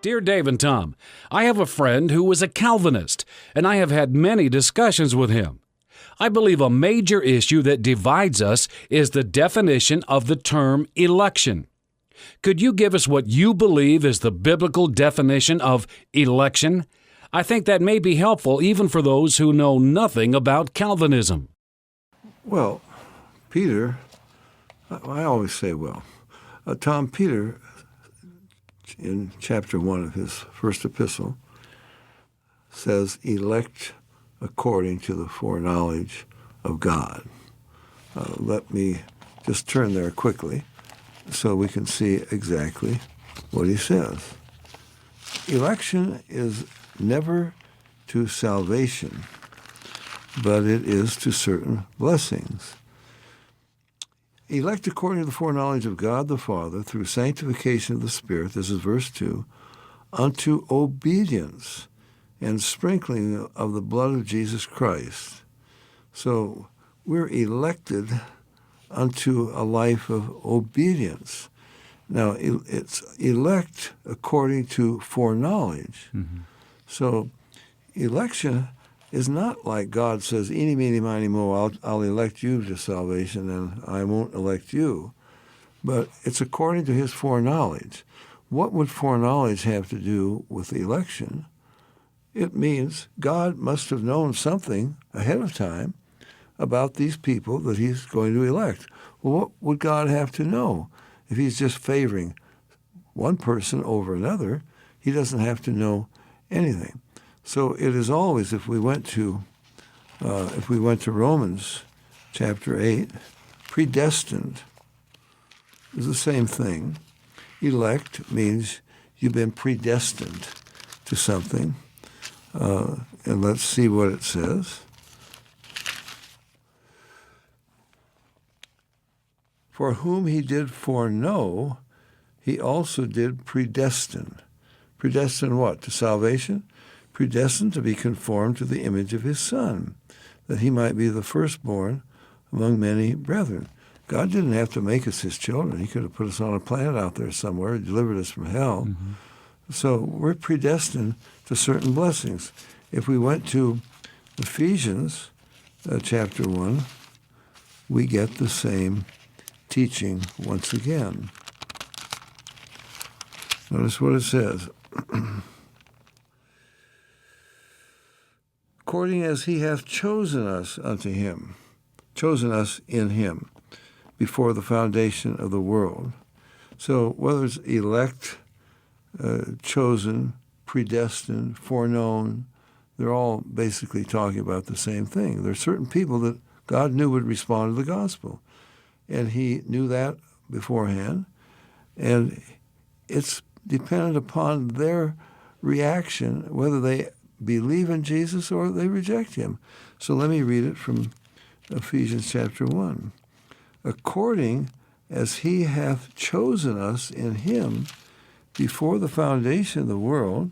Dear Dave and Tom, I have a friend who is a Calvinist, and I have had many discussions with him. I believe a major issue that divides us is the definition of the term election. Could you give us what you believe is the biblical definition of election? I think that may be helpful even for those who know nothing about Calvinism. Well, Peter, I always say, Tom, Peter, in chapter 1 of his first epistle, says, elect according to the foreknowledge of God. Let me just turn there quickly so we can see exactly what he says. Election is never to salvation, but it is to certain blessings. Elect according to the foreknowledge of God the Father through sanctification of the Spirit, this is verse 2, unto obedience and sprinkling of the blood of Jesus Christ. So we're elected unto a life of obedience. Now, it's elect according to foreknowledge. Mm-hmm. So election is not like God says, eeny, meeny, miny, moe, I'll elect you to salvation and I won't elect you. But it's according to his foreknowledge. What would foreknowledge have to do with the election? It means God must have known something ahead of time about these people that he's going to elect. Well, what would God have to know? If he's just favoring one person over another, he doesn't have to know anything. So it is always, if we went to Romans chapter 8, predestined is the same thing. Elect means you've been predestined to something. And let's see what it says. For whom he did foreknow, he also did predestine. Predestine what? To salvation? Predestined to be conformed to the image of his Son, that he might be the firstborn among many brethren. God didn't have to make us his children. He could have put us on a planet out there somewhere, delivered us from hell. Mm-hmm. So we're predestined to certain blessings. If we went to Ephesians chapter 1, we get the same teaching once again. Notice what it says. According as he hath chosen us unto him, chosen us in him, before the foundation of the world. So whether it's elect, chosen, predestined, foreknown, they're all basically talking about the same thing. There are certain people that God knew would respond to the gospel, and he knew that beforehand, and it's dependent upon their reaction, whether they believe in Jesus or they reject him. So let me read it from Ephesians chapter 1. According as he hath chosen us in him before the foundation of the world,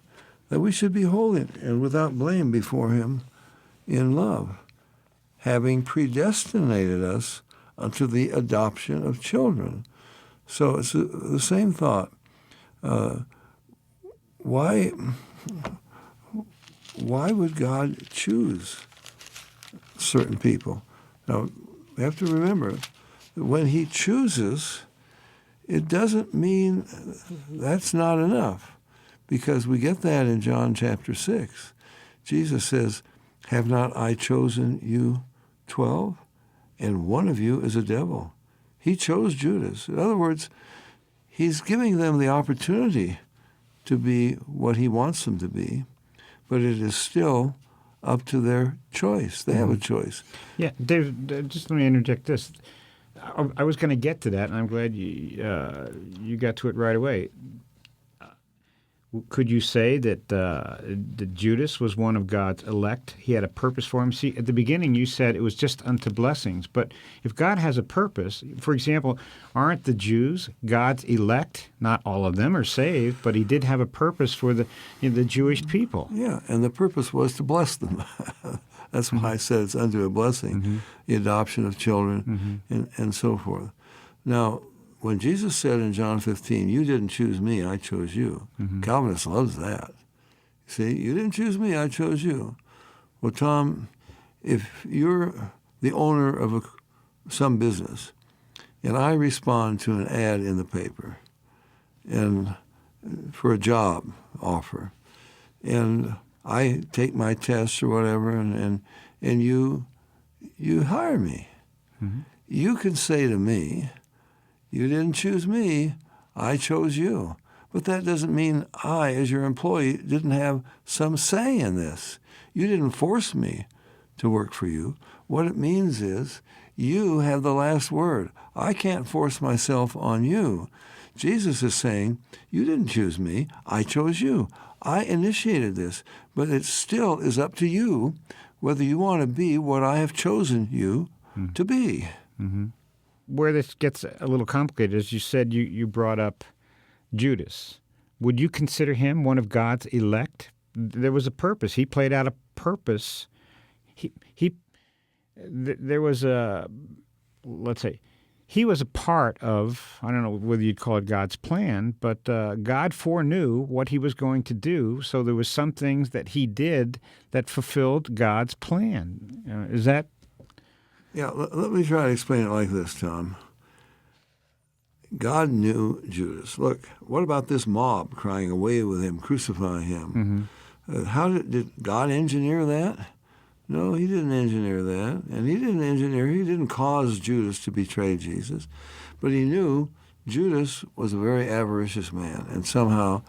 that we should be holy and without blame before him in love, having predestinated us unto the adoption of children. So it's the same thought. Why would God choose certain people? Now, we have to remember that when he chooses, it doesn't mean that's not enough, because we get that in John chapter 6. Jesus says, have not I chosen you 12? And one of you is a devil. He chose Judas. In other words, he's giving them the opportunity to be what he wants them to be, but it is still up to their choice. They have a choice. Yeah, Dave, just let me interject this. I was going to get to that, and I'm glad you got to it right away. Could you say that Judas was one of God's elect? He had a purpose for him. See, at the beginning you said it was just unto blessings. But if God has a purpose, for example, aren't the Jews God's elect? Not all of them are saved, but he did have a purpose for the Jewish people. Yeah, and the purpose was to bless them. That's why I said it's unto a blessing, the adoption of children and so forth. Now, when Jesus said in John 15, you didn't choose me, I chose you, Calvinist loves that. See, you didn't choose me, I chose you. Well, Tom, if you're the owner of some business, and I respond to an ad in the paper and for a job offer, and I take my tests or whatever, and you hire me, you can say to me, you didn't choose me, I chose you. But that doesn't mean I, as your employee, didn't have some say in this. You didn't force me to work for you. What it means is you have the last word. I can't force myself on you. Jesus is saying, you didn't choose me, I chose you. I initiated this, but it still is up to you whether you want to be what I have chosen you to be. Where this gets a little complicated, as you said, you brought up Judas. Would you consider him one of God's elect? There was a purpose. He played out a purpose. There was a, let's say, he was a part of, I don't know whether you'd call it God's plan, but God foreknew what he was going to do, so there was some things that he did that fulfilled God's plan. Is that? Yeah, let me try to explain it like this, Tom. God knew Judas. Look, what about this mob crying, away with him, crucify him? How did God engineer that? No, he didn't engineer that. And he didn't cause Judas to betray Jesus. But he knew Judas was a very avaricious man. And somehow,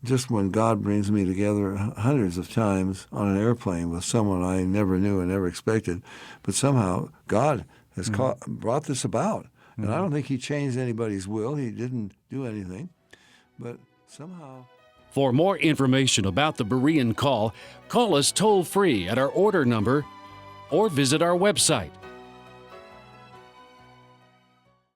just when God brings me together hundreds of times on an airplane with someone I never knew and never expected, but somehow God has brought this about. And I don't think he changed anybody's will. He didn't do anything. But somehow... For more information about the Berean call us toll-free at our order number or visit our website